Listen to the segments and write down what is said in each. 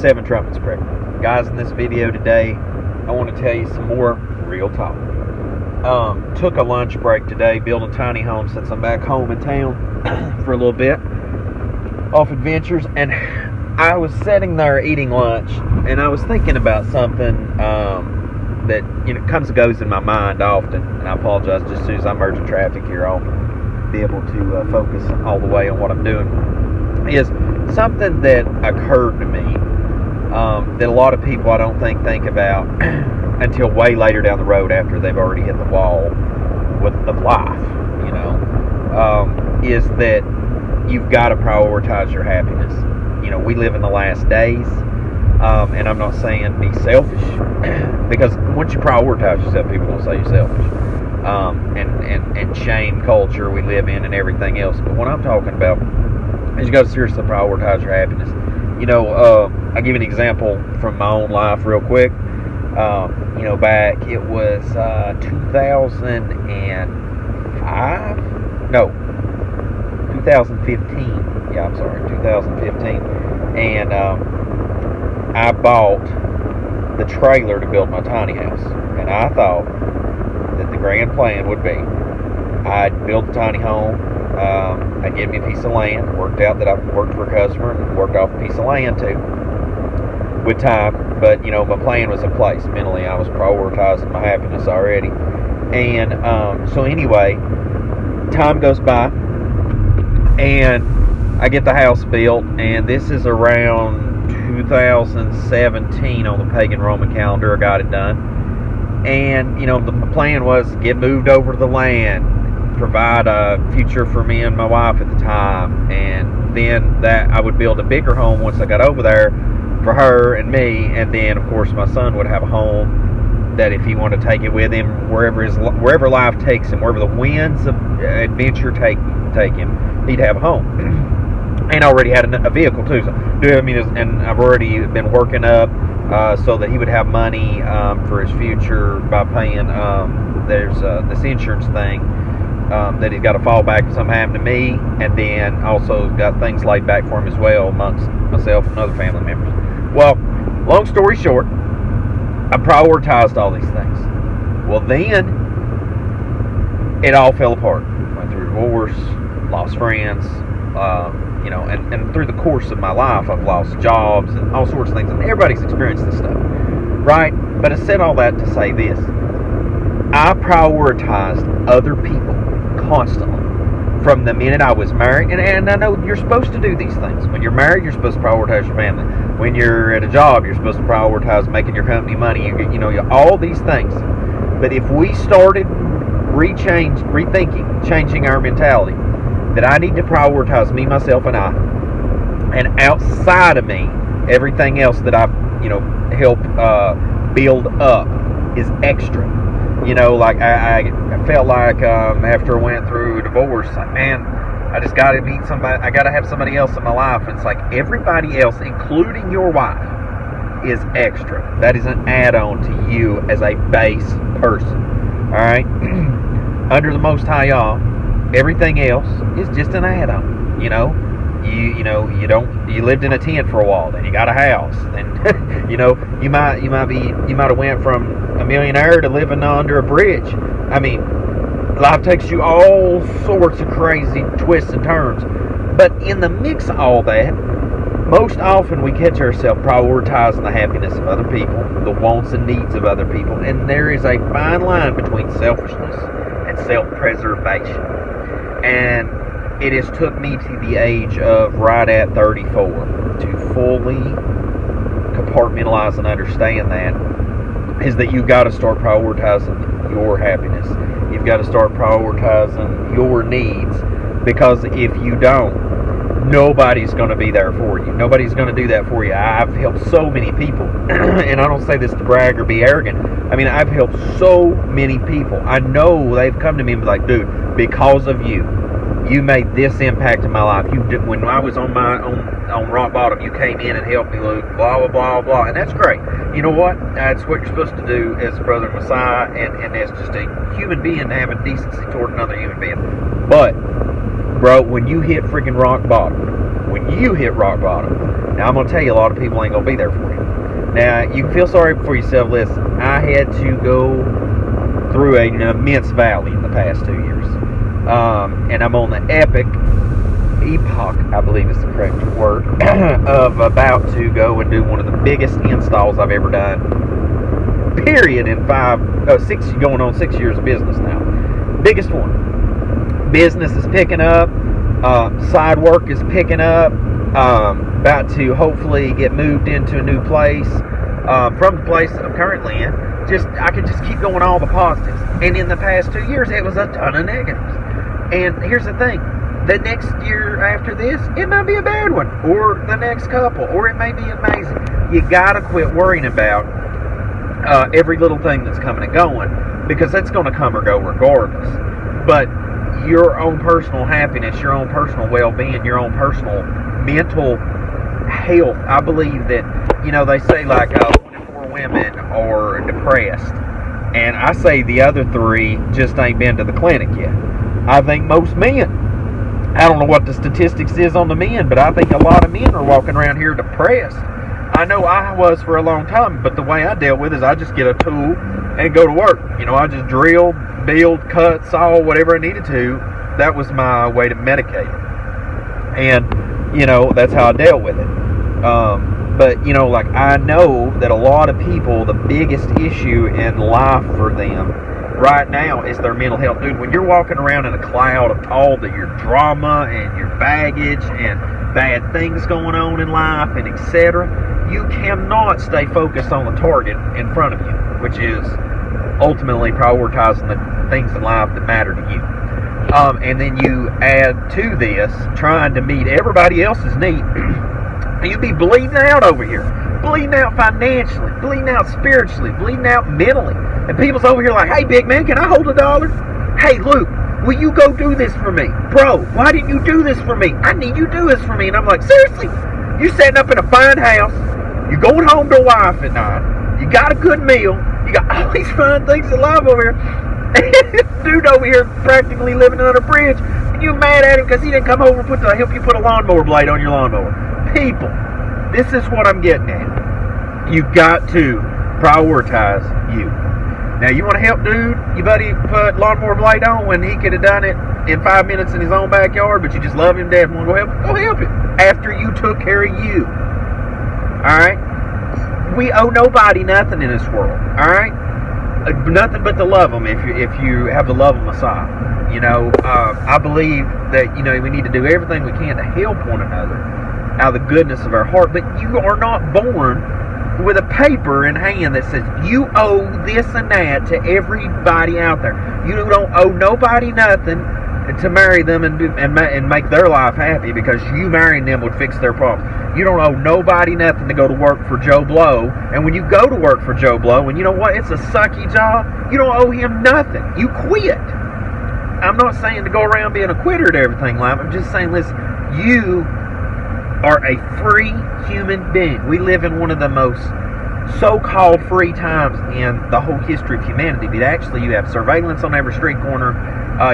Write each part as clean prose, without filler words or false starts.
Seven Trumpets Prayer. Guys, in this video today, I want to tell you some more real talk. Took a lunch break today, building tiny homes since I'm back home in town for a little bit, off adventures, and I was sitting there eating lunch, and I was thinking about something that comes and goes in my mind often, and I apologize, just as soon as I merge in traffic here, I'll be able to focus all the way on what I'm doing. Is something that occurred to me that a lot of people I don't think about until way later down the road after they've already hit the wall of life, is that you've got to prioritize your happiness. We live in the last days, and I'm not saying be selfish, because once you prioritize yourself, people don't say you're selfish, and shame culture we live in and everything else. But what I'm talking about is you got to seriously prioritize your happiness. I'll give you an example from my own life real quick. Back, it was 2015. Yeah, I'm sorry, 2015. And I bought the trailer to build my tiny house. And I thought that the grand plan would be I'd build a tiny home, I'd give me a piece of land. It worked out that I worked for a customer and worked off a piece of land too with time. But, my plan was in place. Mentally, I was prioritizing my happiness already. And so anyway, time goes by, and I get the house built, and this is around 2017 on the pagan Roman calendar. I got it done. And, the plan was get moved over to the land, provide a future for me and my wife at the time, and then that I would build a bigger home once I got over there for her and me, and then of course my son would have a home that if he wanted to take it with him wherever life takes him, wherever the winds of adventure take him, he'd have a home. And I already had a vehicle too, and I've already been working up so that he would have money for his future by paying there's this insurance thing that he's got to fall back if something happened to me, and then also got things laid back for him as well amongst myself and other family members. Well, long story short, I prioritized all these things. Well, then it all fell apart. Went through divorce, lost friends, and through the course of my life, I've lost jobs and all sorts of things, and everybody's experienced this stuff, right? But I said all that to say this: I prioritized other people constantly from the minute I was married, and I know you're supposed to do these things. When you're married, you're supposed to prioritize your family. When you're at a job, you're supposed to prioritize making your company money. All these things. But if we started rethinking, changing our mentality, that I need to prioritize me, myself, and I, and outside of me, everything else that I, help build up is extra. I felt like after I went through a divorce, man, I just got to meet somebody. I got to have somebody else in my life. And it's like everybody else, including your wife, is extra. That is an add-on to you as a base person. All right, under the Most High Yah, everything else is just an add-on. You lived in a tent for a while, then you got a house, then you might have went from a millionaire to living under a bridge. I mean, life takes you all sorts of crazy twists and turns. But in the mix of all that, most often we catch ourselves prioritizing the happiness of other people, the wants and needs of other people, and there is a fine line between selfishness and self-preservation. And it has took me to the age of right at 34 to fully compartmentalize and understand that you've got to start prioritizing your happiness. You've got to start prioritizing your needs, because if you don't, nobody's going to be there for you. Nobody's going to do that for you. I've helped so many people, and I don't say this to brag or be arrogant. I mean, I've helped so many people. I know they've come to me and be like, dude, because of you, you made this impact in my life. You did, when I was on rock bottom, you came in and helped me, Luke, blah, blah, blah, blah. And that's great. You know what? That's what you're supposed to do as a brother of Messiah, and as just a human being, having decency toward another human being. But, bro, when you hit freaking rock bottom, when when you hit rock bottom. Now, I'm going to tell you, a lot of people ain't going to be there for you. Now, you can feel sorry for yourself. Listen, I had to go through an immense valley in the past 2 years. And I'm on the epoch, I believe is the correct word, of about to go and do one of the biggest installs I've ever done, period, in going on 6 years of business now. Biggest one. Business is picking up. Side work is picking up. About to hopefully get moved into a new place. From the place that I'm currently in, I could just keep going all the positives. And in the past 2 years, it was a ton of negatives. And here's the thing. The next year after this, it might be a bad one. Or the next couple. Or it may be amazing. You got to quit worrying about every little thing that's coming and going. Because that's going to come or go regardless. But your own personal happiness, your own personal well-being, your own personal mental health. I believe that, they say like 1 in 4 women are depressed. And I say the other 3 just ain't been to the clinic yet. I think most men, I don't know what the statistics is on the men, but I think a lot of men are walking around here depressed. I know I was for a long time, but the way I dealt with it is I just get a tool and go to work. I just drill, build, cut, saw, whatever I needed to. That was my way to medicate it. And, that's how I dealt with it. But, I know that a lot of people, the biggest issue in life for them right now is their mental health. Dude, when you're walking around in a cloud of all your drama and your baggage and bad things going on in life and etc., you cannot stay focused on the target in front of you, which is ultimately prioritizing the things in life that matter to you. And then you add to this trying to meet everybody else's need. You be bleeding out over here, bleeding out financially, bleeding out spiritually, bleeding out mentally. And people's over here like, hey, big man, can I hold $1? Hey, Luke, will you go do this for me? Bro, why didn't you do this for me? I need you to do this for me. And I'm like, seriously? You're setting up in a fine house. You're going home to a wife at night. You got a good meal. You got all these fine things in life over here. Dude over here practically living under a bridge. And you're mad at him because he didn't come over and help you put a lawnmower blade on your lawnmower. People, this is what I'm getting at. You got to prioritize you. Now, you want to help dude, your buddy put lawnmower blade on when he could have done it in 5 minutes in his own backyard, but you just love him to death and want to go help him? Go help him after you took care of you. Alright? We owe nobody nothing in this world. Alright? Nothing but to love them if you have the love of Messiah. I believe that, we need to do everything we can to help one another out of the goodness of our heart, but you are not born with a paper in hand that says you owe this and that to everybody out there. You don't owe nobody nothing to marry them and make their life happy, because you marrying them would fix their problems. You don't owe nobody nothing to go to work for Joe Blow, and when you go to work for Joe Blow, and you know what, it's a sucky job, you don't owe him nothing. You quit. I'm not saying to go around being a quitter to everything, life. I'm just saying, listen, you are a free human being. We live in one of the most so-called free times in the whole history of humanity. But actually, you have surveillance on every street corner.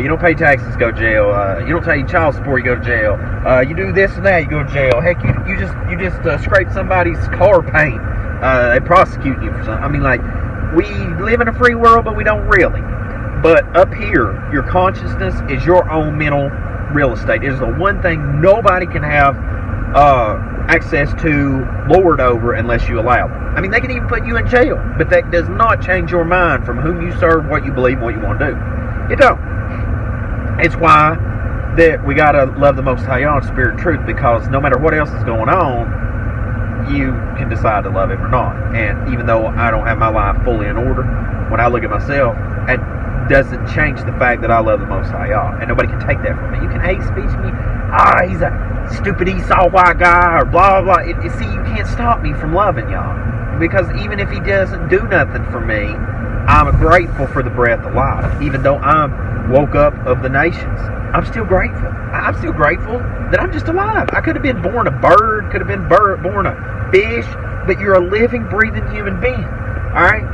You don't pay taxes, go to jail. You don't pay child support, you go to jail. You do this and that, you go to jail. Heck, you just scrape somebody's car paint. They prosecute you for something. I mean, like, we live in a free world, but we don't really. But up here, your consciousness is your own mental real estate. It is the one thing nobody can have access to, lord over, unless you allow them. I mean, they can even put you in jail, but that does not change your mind from whom you serve, what you believe, what you want to do. It don't. It's why that we gotta love the Most High in spirit and truth, because no matter what else is going on, you can decide to love Him or not. And even though I don't have my life fully in order, when I look at myself, it doesn't change the fact that I love the Most High, and nobody can take that from me. You can hate speech me. He's a stupid Esau white guy, or blah, blah, blah. See, you can't stop me from loving y'all. Because even if he doesn't do nothing for me, I'm grateful for the breath of life. Even though I'm woke up of the nations, I'm still grateful. I'm still grateful that I'm just alive. I could have been born a bird, could have been born a fish, but you're a living, breathing human being. Alright?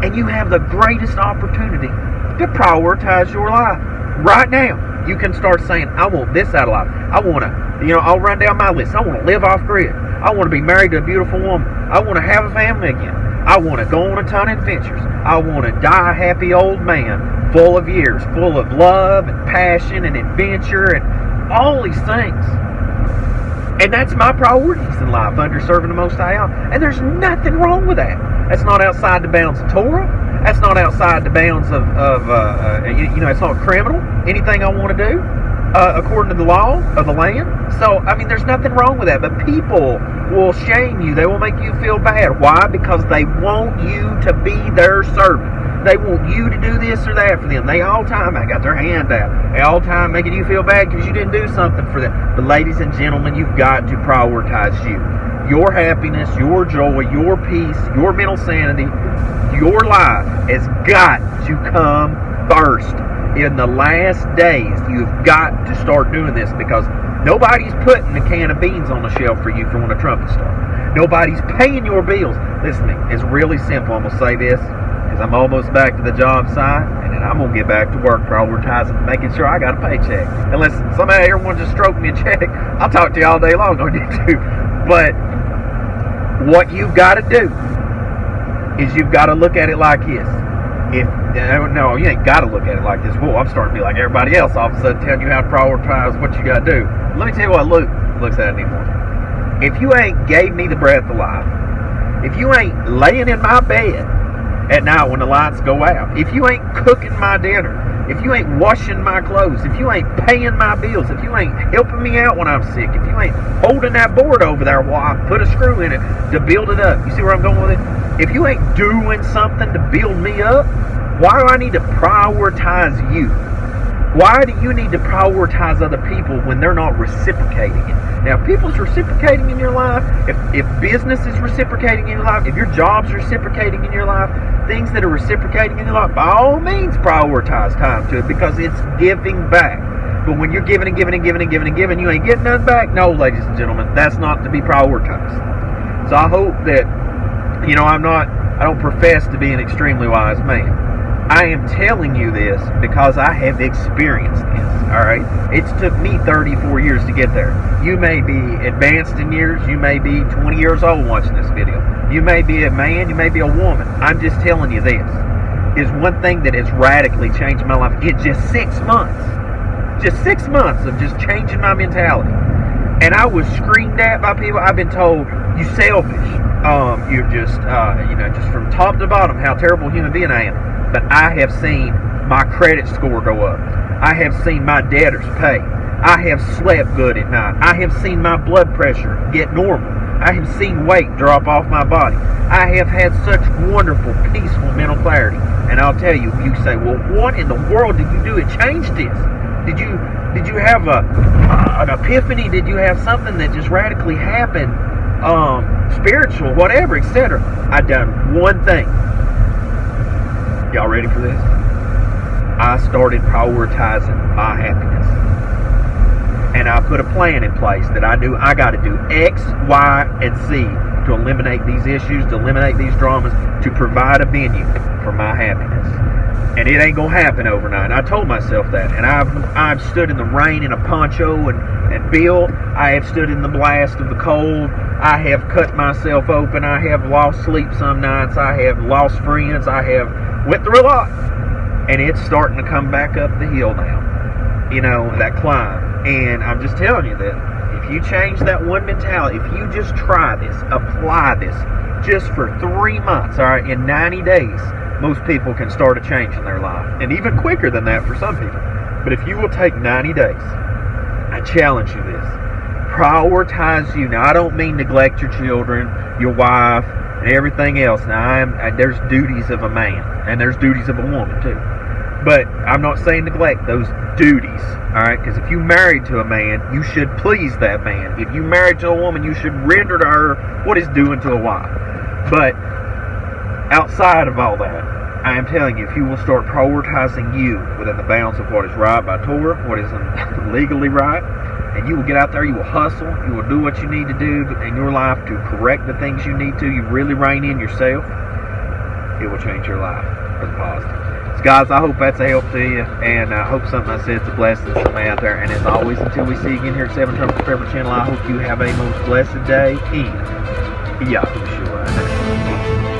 And you have the greatest opportunity to prioritize your life. Right now, you can start saying, I want this out of life. I want to I'll run down my list. I want to live off grid. I want to be married to a beautiful woman. I want to have a family again. I want to go on a ton of adventures. I want to die a happy old man, full of years, full of love and passion and adventure and all these things. And that's my priorities in life, under serving the Most High. And there's nothing wrong with that. That's not outside the bounds of Torah. That's not outside the bounds of it's not criminal. Anything I want to do, according to the law of the land. So, there's nothing wrong with that. But people will shame you. They will make you feel bad. Why? Because they want you to be their servant. They want you to do this or that for them. They all the time got their hand out. They all the time making you feel bad because you didn't do something for them. But ladies and gentlemen, you've got to prioritize you. Your happiness, your joy, your peace, your mental sanity, your life has got to come first. In the last days, you've got to start doing this, because nobody's putting a can of beans on the shelf for you for when a trumpet starts. Nobody's paying your bills. Listen to me, it's really simple. I'm going to say this because I'm almost back to the job site, and then I'm going to get back to work, prioritizing, making sure I got a paycheck. Unless somebody here wants to stroke me a check, I'll talk to you all day long on YouTube. But what you've got to do is you've got to look at it like this. No, you ain't got to look at it like this. Whoa, I'm starting to be like everybody else, all of a sudden telling you how to prioritize what you got to do. Let me tell you what Luke looks at anymore. If you ain't gave me the breath of life, if you ain't laying in my bed at night when the lights go out, if you ain't cooking my dinner, if you ain't washing my clothes, if you ain't paying my bills, if you ain't helping me out when I'm sick, if you ain't holding that board over there while I put a screw in it to build it up, you see where I'm going with it? If you ain't doing something to build me up, why do I need to prioritize you? Why do you need to prioritize other people when they're not reciprocating it? Now, if people's reciprocating in your life, if business is reciprocating in your life, if your job's reciprocating in your life, things that are reciprocating in your life, by all means prioritize time to it, because it's giving back. But when you're giving and giving and giving and giving and giving, you ain't getting nothing back. No, ladies and gentlemen, that's not to be prioritized. So I hope that, I don't profess to be an extremely wise man. I am telling you this because I have experienced this, all right? It's took me 34 years to get there. You may be advanced in years. You may be 20 years old watching this video. You may be a man. You may be a woman. I'm just telling you this is one thing that has radically changed my life in just 6 months. Just 6 months of just changing my mentality. And I was screamed at by people. I've been told, you selfish. You're just, just from top to bottom, how terrible a human being I am. But I have seen my credit score go up. I have seen my debtors pay. I have slept good at night. I have seen my blood pressure get normal. I have seen weight drop off my body. I have had such wonderful, peaceful mental clarity. And I'll tell you, you say, well, what in the world did you do to change this? Did you have an epiphany? Did you have something that just radically happened? Spiritual, whatever, etc. I done one thing. Y'all ready for this? I started prioritizing my happiness. And I put a plan in place that I knew I got to do X, Y, and Z to eliminate these issues, to eliminate these dramas, to provide a venue for my happiness. And it ain't going to happen overnight. I told myself that. And I've stood in the rain in a poncho and built. I have stood in the blast of the cold. I have cut myself open. I have lost sleep some nights. I have lost friends. I have went through a lot. And it's starting to come back up the hill now. That climb. And I'm just telling you that if you change that one mentality, if you just try this, apply this just for 3 months, all right, in 90 days, most people can start a change in their life. And even quicker than that for some people. But if you will take 90 days, I challenge you this. Prioritize you. Now, I don't mean neglect your children, your wife, and everything else. Now, there's duties of a man, and there's duties of a woman, too. But I'm not saying neglect those duties, all right? Because if you married to a man, you should please that man. If you married to a woman, you should render to her what is due unto a wife. But outside of all that, I am telling you, if you will start prioritizing you within the bounds of what is right by Torah, what is legally right, and you will get out there, you will hustle, you will do what you need to do in your life to correct the things you need to, you really rein in yourself, it will change your life for the positive. It's Guys, I hope that's a help to you, and I hope something I said is a blessing to somebody out there. And as always, until we see you again here at 7 Trumpets Prepper Channel, I hope you have a most blessed day in Yahushua.